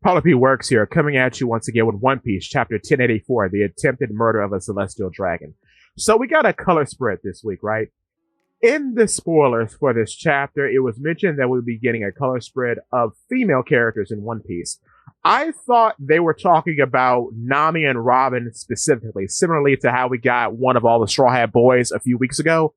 Polipede Works here, coming at you once again with One Piece, Chapter 1084, The Attempted Murder of a Celestial Dragon. So we got a color spread this week, right? In the spoilers for this chapter, it was mentioned that we'll be getting a color spread of female characters in One Piece. I thought they were talking about Nami and Robin specifically, similarly to how we got one of all the Straw Hat Boys a few weeks ago.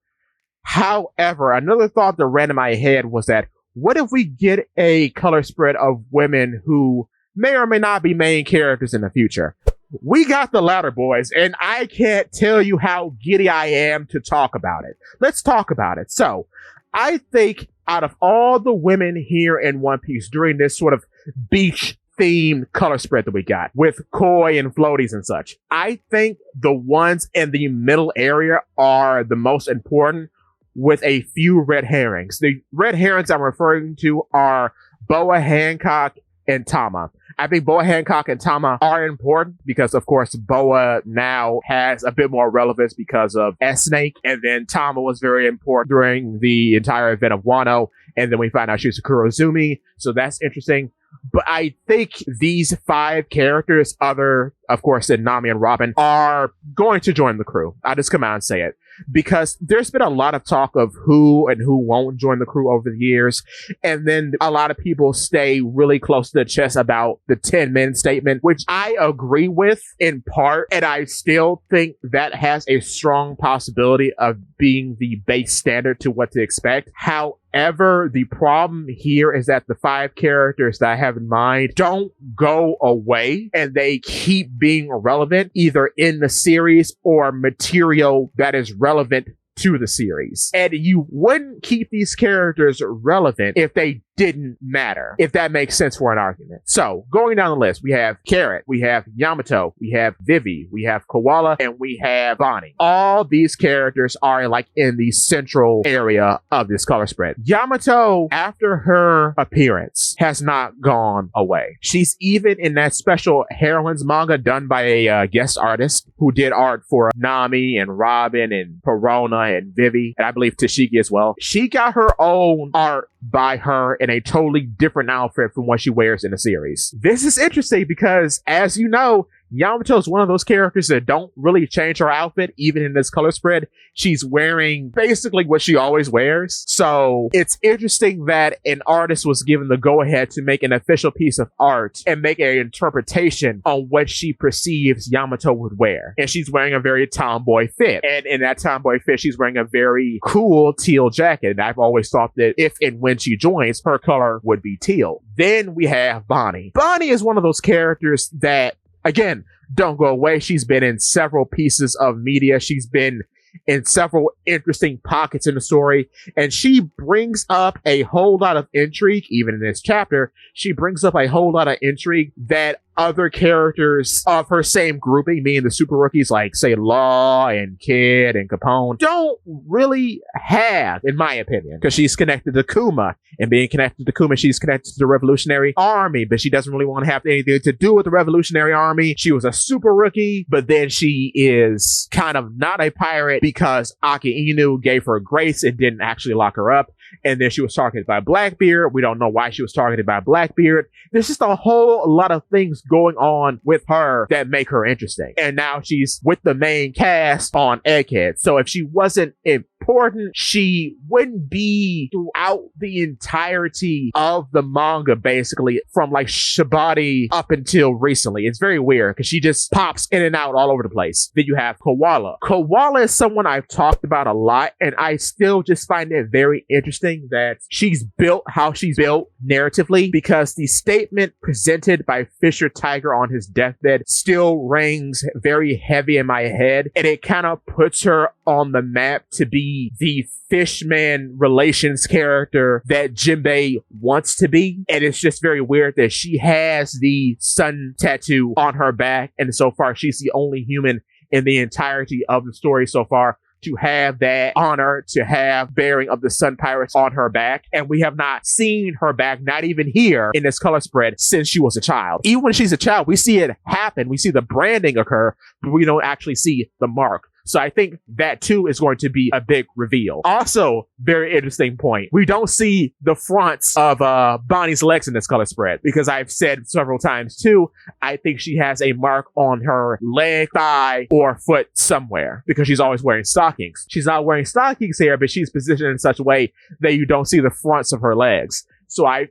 However, another thought that ran in my head was that what if we get a color spread of women who may or may not be main characters in the future? We got the latter, boys, and I can't tell you how giddy I am to talk about it. Let's talk about it. So, I think out of all the women here in One Piece during this sort of beach-themed color spread that we got, with koi and floaties and such, I think the ones in the middle area are the most important, with a few red herrings. The red herrings I'm referring to are Boa Hancock and Tama. I think Boa Hancock and Tama are important because, of course, Boa now has a bit more relevance because of S-Snake, and then Tama was very important during the entire event of Wano, and then we find out she's a Kurozumi, so that's interesting. But I think these 5 characters, other, of course, than Nami and Robin, are going to join the crew. I'll just come out and say it. Because there's been a lot of talk of who and who won't join the crew over the years. And then a lot of people stay really close to the chest about the 10 men statement, which I agree with in part. And I still think that has a strong possibility of being the base standard to what to expect. However, the problem here is that the 5 characters that I have in mind don't go away, and they keep being relevant either in the series or material that is relevant to the series. And you wouldn't keep these characters relevant if they didn't matter, if that makes sense for an argument. So, going down the list, we have Carrot, we have Yamato, we have Vivi, we have Koala, and we have Bonnie. All these characters are like in the central area of this color spread. Yamato, after her appearance, has not gone away. She's even in that special heroines manga done by a guest artist who did art for Nami and Robin and Perona and Vivi, and I believe Tashigi as well. She got her own art by her in a totally different outfit from what she wears in the series. This is interesting because, as you know, Yamato is one of those characters that don't really change her outfit, even in this color spread. She's wearing basically what she always wears. So it's interesting that an artist was given the go-ahead to make an official piece of art and make an interpretation on what she perceives Yamato would wear. And she's wearing a very tomboy fit. And in that tomboy fit, she's wearing a very cool teal jacket. And I've always thought that if and when she joins, her color would be teal. Then we have Bonnie. Bonnie is one of those characters that, again, don't go away. She's been in several pieces of media. She's been in several interesting pockets in the story, and she brings up a whole lot of intrigue. Even in this chapter, she brings up a whole lot of intrigue that other characters of her same grouping, meaning the super rookies like, say, Law and Kid and Capone, don't really have, in my opinion, because she's connected to Kuma, and being connected to Kuma, she's connected to the Revolutionary Army, but she doesn't really want to have anything to do with the Revolutionary Army. She was a super rookie, but then she is kind of not a pirate because Aki Inu gave her grace and didn't actually lock her up. And then she was targeted by Blackbeard. We don't know why she was targeted by Blackbeard. There's just a whole lot of things going on with her that make her interesting. And now she's with the main cast on Egghead. So if she wasn't important, she wouldn't be throughout the entirety of the manga, basically, from like Shabati up until recently. It's very weird because she just pops in and out all over the place. Then you have Koala. Koala is someone I've talked about a lot, and I still just find it very interesting that she's built how she's built narratively, because the statement presented by Fisher Tiger on his deathbed still rings very heavy in my head, and it kind of puts her on the map to be the Fishman relations character that Jinbei wants to be. And it's just very weird that she has the sun tattoo on her back, and so far she's the only human in the entirety of the story so far to have that honor, to have bearing of the Sun Pirates on her back. And we have not seen her back, not even here in this color spread, since she was a child. Even when she's a child, we see it happen. We see the branding occur, but we don't actually see the mark. So I think that too is going to be a big reveal. Also, very interesting point. We don't see the fronts of Bonnie's legs in this color spread because I've said several times too, I think she has a mark on her leg, thigh, or foot somewhere because she's always wearing stockings. She's not wearing stockings here, but she's positioned in such a way that you don't see the fronts of her legs. So I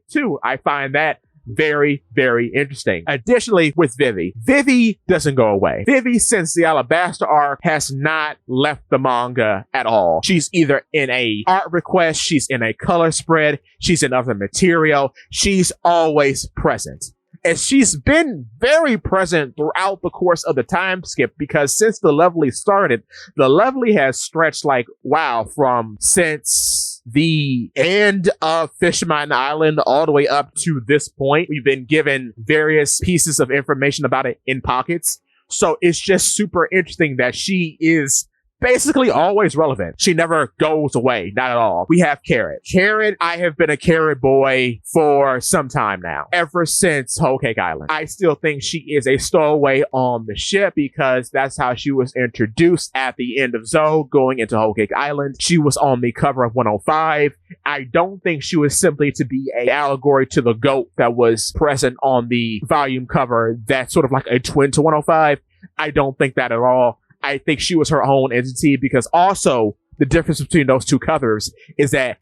find that very, very interesting. Additionally, with Vivi doesn't go away. Vivi, since the Alabaster arc, has not left the manga at all. She's either in a art request, she's in a color spread, she's in other material. She's always present. And she's been very present throughout the course of the time skip because since the Lovely started, the Lovely has stretched from since the end of Fishmine Island all the way up to this point. We've been given various pieces of information about it in pockets. So it's just super interesting that she is basically always relevant. She never goes away, not at all. We have Carrot. I have been a Carrot boy for some time now, ever since Whole Cake Island. I still think she is a stowaway on the ship because that's how she was introduced at the end of Zoe going into Whole Cake Island. She was on the cover of 105. I don't think she was simply to be an allegory to the goat that was present on the volume cover that's sort of like a twin to 105. I don't think that at all. I think she was her own entity because also the difference between those two covers is that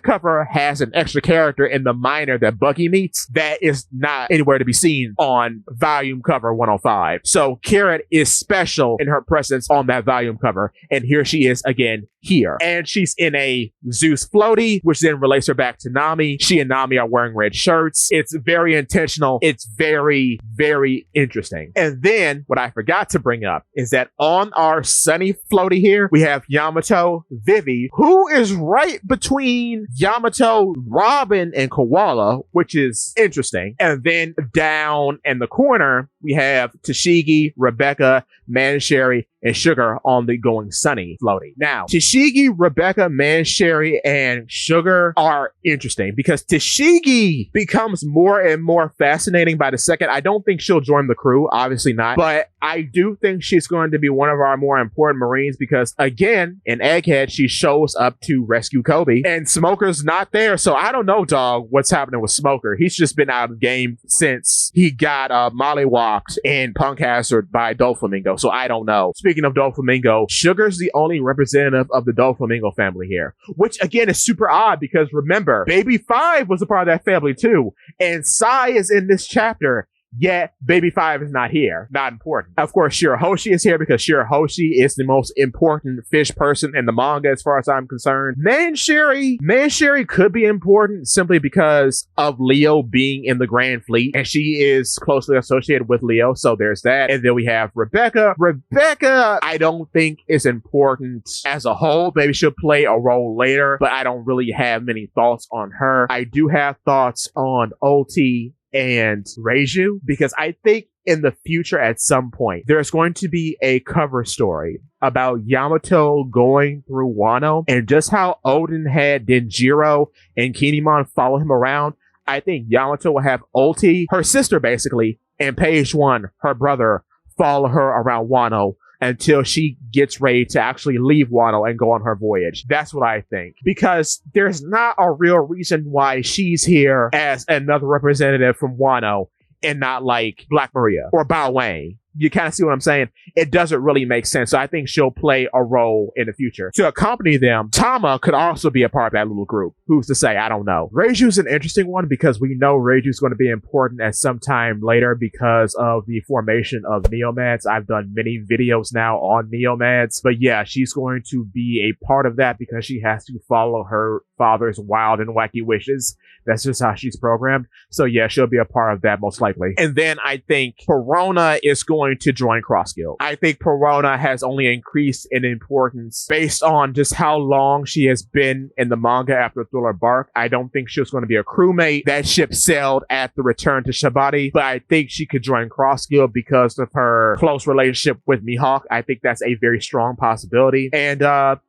cover has an extra character in the minor that Buggy meets that is not anywhere to be seen on volume cover 105. So Carrot is special in her presence on that volume cover. And here she is again here. And she's in a Zeus floaty, which then relates her back to Nami. She and Nami are wearing red shirts. It's very intentional. It's very, very interesting. And then what I forgot to bring up is that on our sunny floaty here, we have Yamato, Vivi, who is right between Yamato, Robin, and Koala, which is interesting. And then down in the corner, we have Tashigi, Rebecca, Mansheri, and Sugar on the Going Sunny floaty. Now, Tashigi, Rebecca, Mansheri, and Sugar are interesting because Tashigi becomes more and more fascinating by the second. I don't think she'll join the crew, obviously not, but I do think she's going to be one of our more important Marines because, again, in Egghead, she shows up to rescue Kobe, and Smoker's not there, so I don't know, dog, what's happening with Smoker. He's just been out of the game since he got mollywalked and punk hazard by Doflamingo, so I don't know. Speaking of Doflamingo, Sugar's the only representative of the Doflamingo family here, which again is super odd because remember, Baby 5 was a part of that family too, and Sai is in this chapter, yet Baby 5 is not here. Not important. Of course, Shirahoshi is here because Shirahoshi is the most important fish person in the manga as far as I'm concerned. Mansheri could be important simply because of Leo being in the Grand Fleet, and she is closely associated with Leo, so there's that. And then we have Rebecca. Rebecca, I don't think is important as a whole. Maybe she'll play a role later, but I don't really have many thoughts on her. I do have thoughts on Oti and Reiju because I think in the future at some point there's going to be a cover story about Yamato going through Wano and just how Odin had Denjiro and Kinemon follow him around. I think Yamato will have Oti, her sister basically, and Page One, her brother, follow her around Wano until she gets ready to actually leave Wano and go on her voyage. That's what I think. Because there's not a real reason why she's here as another representative from Wano and not like Black Maria or Bao Wang. You kind of see what I'm saying? It doesn't really make sense. So I think she'll play a role in the future. To accompany them, Tama could also be a part of that little group. Who's to say? I don't know. Reiju's an interesting one because we know Reiju's going to be important at some time later because of the formation of Neomads. I've done many videos now on Neomads. But yeah, she's going to be a part of that because she has to follow her father's wild and wacky wishes. That's just how she's programmed. So yeah, she'll be a part of that most likely. And then I think Perona is going to join Cross Guild. I think Perona has only increased in importance based on just how long she has been in the manga after Thriller Bark. I don't think she was going to be a crewmate. That ship sailed at the return to Shabati, but I think she could join Cross Guild because of her close relationship with Mihawk. I think that's a very strong possibility. And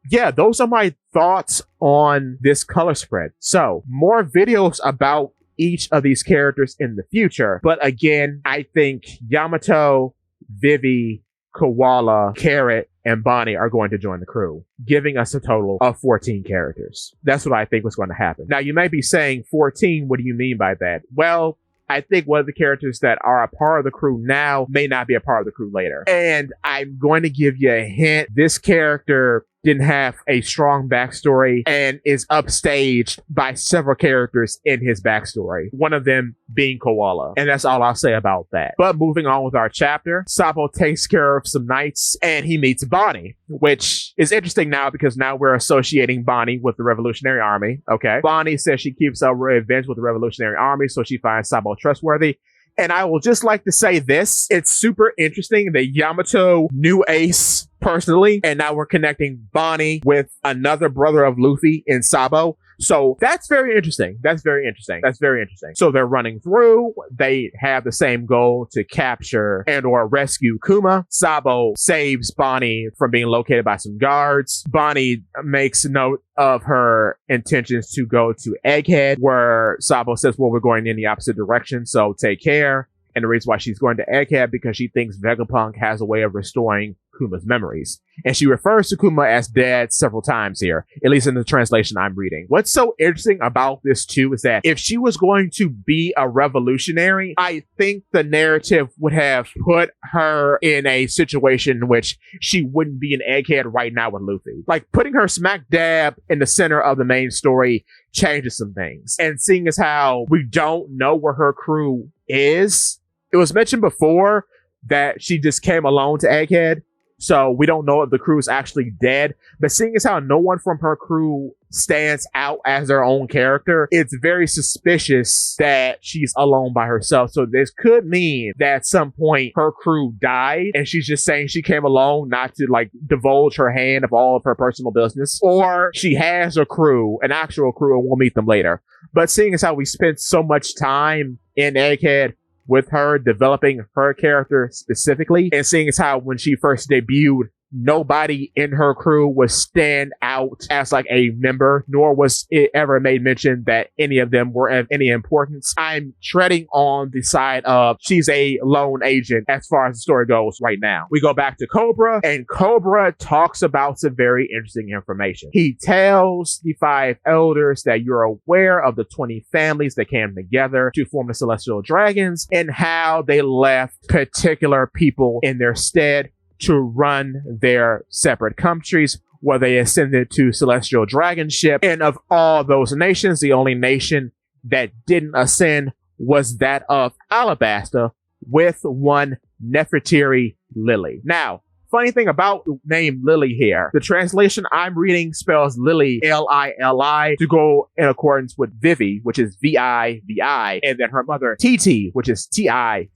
yeah, those are my thoughts on this color spread. So more videos about each of these characters in the future. But again, I think Yamato, Vivi, Koala, Carrot, and Bonnie are going to join the crew, giving us a total of 14 characters. That's what I think was going to happen. Now, you may be saying 14, what do you mean by that? Well, I think one of the characters that are a part of the crew now may not be a part of the crew later. And I'm going to give you a hint. This character didn't have a strong backstory and is upstaged by several characters in his backstory. One of them being Koala. And that's all I'll say about that. But moving on with our chapter, Sabo takes care of some knights and he meets Bonnie, which is interesting now because now we're associating Bonnie with the Revolutionary Army. Okay. Bonnie says she keeps up revenge with the Revolutionary Army, so she finds Sabo trustworthy. And I will just like to say this. It's super interesting that Yamato knew Ace personally, and now we're connecting Bonnie with another brother of Luffy in Sabo. So that's very interesting. That's very interesting. That's very interesting. So they're running through. They have the same goal to capture and or rescue Kuma. Sabo saves Bonnie from being located by some guards. Bonnie makes note of her intentions to go to Egghead, where Sabo says, well, we're going in the opposite direction, so take care. And the reason why she's going to Egghead because she thinks Vegapunk has a way of restoring Kuma's memories. And she refers to Kuma as dad several times here, at least in the translation I'm reading. What's so interesting about this too is that if she was going to be a revolutionary, I think the narrative would have put her in a situation in which she wouldn't be an Egghead right now with Luffy. Like putting her smack dab in the center of the main story changes some things. And seeing as how we don't know where her crew is, it was mentioned before that she just came alone to Egghead. So we don't know if the crew is actually dead. But seeing as how no one from her crew stands out as their own character, it's very suspicious that she's alone by herself. So this could mean that at some point her crew died and she's just saying she came alone not to like divulge her hand of all of her personal business. Or she has a crew, an actual crew, and we'll meet them later. But seeing as how we spent so much time in Egghead with her developing her character specifically, and seeing as how when she first debuted, nobody in her crew would stand out as like a member, nor was it ever made mention that any of them were of any importance. I'm treading on the side of she's a lone agent as far as the story goes right now. We go back to Cobra, and Cobra talks about some very interesting information. He tells the 5 elders that you're aware of the 20 families that came together to form the Celestial Dragons and how they left particular people in their stead to run their separate countries, where they ascended to Celestial Dragon ship. And of all those nations, the only nation that didn't ascend was that of Alabasta, with one Nefertiti Lily. Now, funny thing about the name Lily here, the translation I'm reading spells Lily Lili to go in accordance with Vivi, which is Vivi, and then her mother Titi, which is Titi.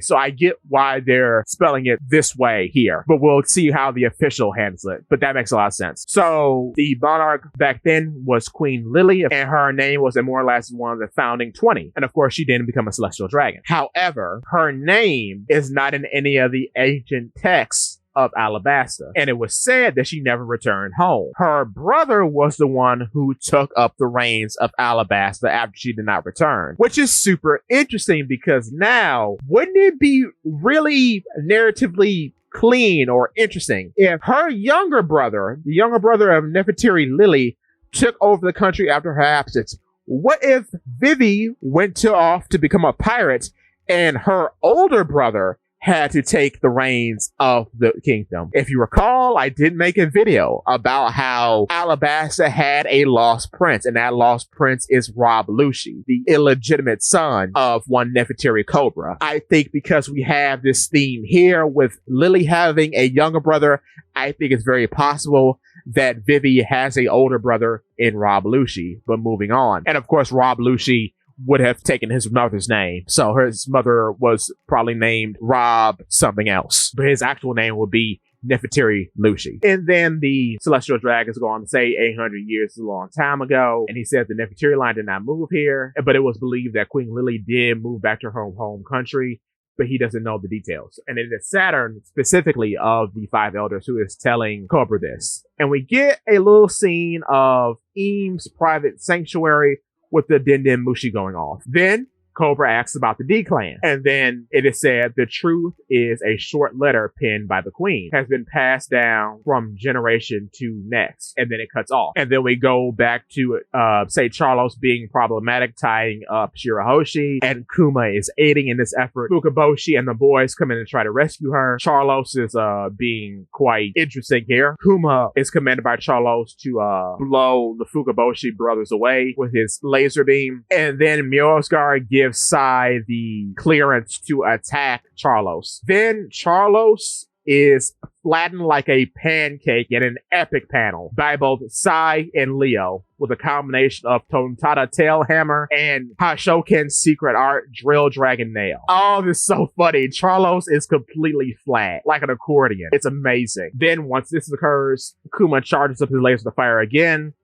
So I get why they're spelling it this way here, but we'll see how the official handles it. But that makes a lot of sense. So the monarch back then was Queen Lily, and her name was more or less one of the founding 20. And of course, she didn't become a celestial dragon. However, her name is not in any of the ancient texts of Alabasta, and it was said that she never returned home. Her brother was the one who took up the reins of Alabasta after she did not return, which is super interesting because now, wouldn't it be really narratively clean or interesting if her younger brother, the younger brother of Nefertiti Lily, took over the country after her absence? What if Vivi went off to become a pirate and her older brother had to take the reins of the kingdom? If you recall, I did make a video about how Alabasta had a lost prince, and that lost prince is Rob Lucci, the illegitimate son of one Nefertiti Cobra. I think because we have this theme here with Lily having a younger brother, I think it's very possible that Vivi has an older brother in Rob Lucci. But moving on. And of course, Rob Lucci would have taken his mother's name. So his mother was probably named Rob something else, but his actual name would be Nefertiti Lucci. And then the Celestial Dragons go on to say 800 years is a long time ago. And he said the Nefertiti line did not move here, but it was believed that Queen Lily did move back to her home country, but he doesn't know the details. And it is Saturn, specifically of the 5 elders, who is telling Cobra this. And we get a little scene of Eames' private sanctuary with the Den Den Mushi going off. Then Cobra asks about the D-Clan. And then it is said the truth is a short letter penned by the queen, has been passed down from generation to next. And then it cuts off. And then we go back to, say, Charlos being problematic, tying up Shirahoshi, and Kuma is aiding in this effort. Fukaboshi and the boys come in and try to rescue her. Charlos is, being quite interesting here. Kuma is commanded by Charlos to, blow the Fukaboshi brothers away with his laser beam. And then Myorosgar gives Sai the clearance to attack Charlos. Then Charlos is flattened like a pancake in an epic panel by both Sai and Leo, with a combination of Tontada Tail Hammer and Hashoken's secret art Drill Dragon Nail. Oh, this is so funny. Charlos is completely flat, like an accordion. It's amazing. Then once this occurs, Kuma charges up his laser to fire again.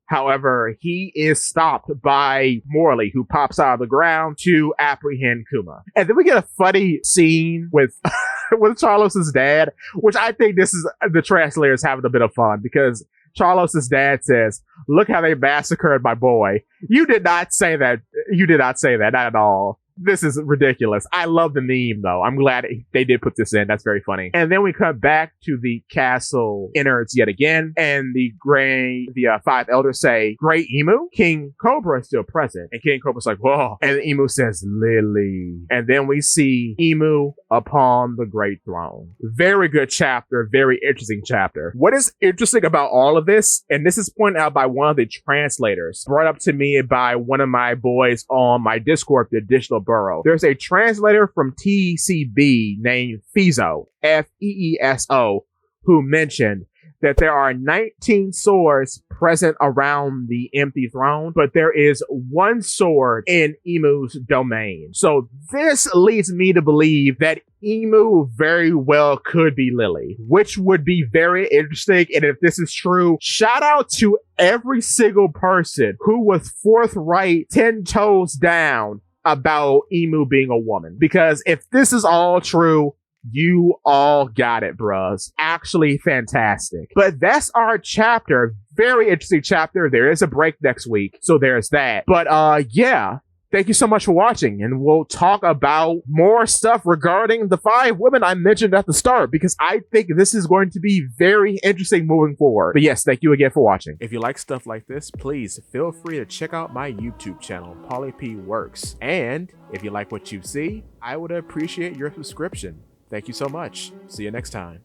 However, he is stopped by Morley, who pops out of the ground to apprehend Kuma. And then we get a funny scene with with Charlos's dad, which I think this is the translators having a bit of fun, because Charlos's dad says, "Look how they massacred my boy." You did not say that. You did not say that, not at all. This is ridiculous. I love the meme, though. I'm glad they did put this in. That's very funny. And then we come back to the castle innards yet again, and the five elders say, "Great Emu?" King Cobra is still present, and King Cobra's like, "Whoa." And the Emu says, "Lily." And then we see Emu upon the great throne. Very good chapter. Very interesting chapter. What is interesting about all of this, and this is pointed out by one of the translators, brought up to me by one of my boys on my Discord, the Additional Burrow. There's a translator from TCB named Feezo, Feeso, who mentioned that there are 19 swords present around the empty throne, but there is one sword in Emu's domain. So this leads me to believe that Emu very well could be Lily, which would be very interesting. And if this is true, shout out to every single person who was forthright, 10 toes down, about Emu being a woman. Because if this is all true, you all got it, bros. Actually fantastic. But that's our chapter. Very interesting chapter. There is a break next week, so there's that. But yeah. Thank you so much for watching, and we'll talk about more stuff regarding the 5 women I mentioned at the start, because I think this is going to be very interesting moving forward. But yes, thank you again for watching. If you like stuff like this, please feel free to check out my YouTube channel, Polipede Works. And if you like what you see, I would appreciate your subscription. Thank you so much. See you next time.